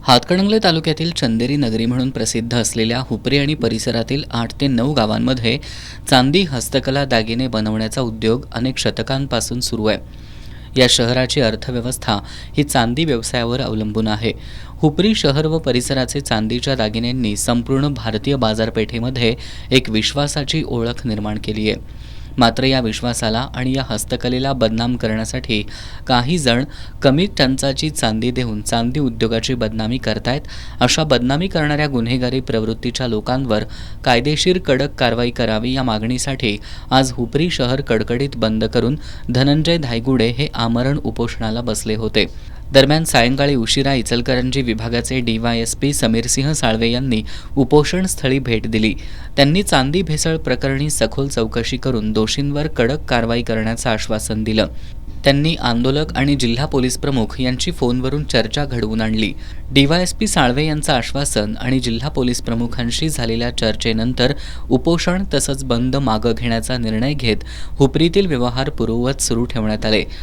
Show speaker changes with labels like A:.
A: हातकणंगले तालुक्यातील चंदेरी नगरी म्हणून प्रसिद्ध असलेल्या हुपरी आणि परिसरातील 8 ते 9 गावांमध्ये चांदी हस्तकला दागिने बनवण्याचा उद्योग अनेक शतकांपासून सुरू आहे. या शहराची अर्थव्यवस्था ही चांदी व्यवसायावर अवलंबून आहे. हुपरी शहर व परिसराचे चांदीच्या दागिन्यांनी संपूर्ण भारतीय बाजारपेठेमध्ये एक विश्वासाची ओळख निर्माण केली आहे. मात्र या विश्वासाला आणि या हस्तकलेला बदनाम करण्यासाठी काही जण कमी टंचाची चांदी देऊन चांदी उद्योगाची बदनामी करतायत. अशा बदनामी करणाऱ्या गुन्हेगारी प्रवृत्तीच्या लोकांवर कायदेशीर कडक कारवाई करावी या मागणीसाठी आज हुपरी शहर कडकडीत बंद करून धनंजय धायगुडे हे आमरण उपोषणाला बसले होते. दरम्यान सायंकाळी उशिरा इचलकरंजी विभागाचे DYSP समीरसिंह साळवे यांनी उपोषणस्थळी भेट दिली. त्यांनी चांदी भेसळ प्रकरणी सखोल चौकशी करून दोषींवर कडक कारवाई करण्याचं आश्वासन दिलं. त्यांनी आंदोलक आणि जिल्हा पोलीस प्रमुख यांची फोनवरून चर्चा घडवून आणली. DYSP साळवे यांचं आश्वासन आणि जिल्हा पोलीस प्रमुखांशी झालेल्या चर्चेनंतर उपोषण तसंच बंद मागं घेण्याचा निर्णय घेत हुपरीतील व्यवहार पूर्ववत सुरू ठेवण्यात आले.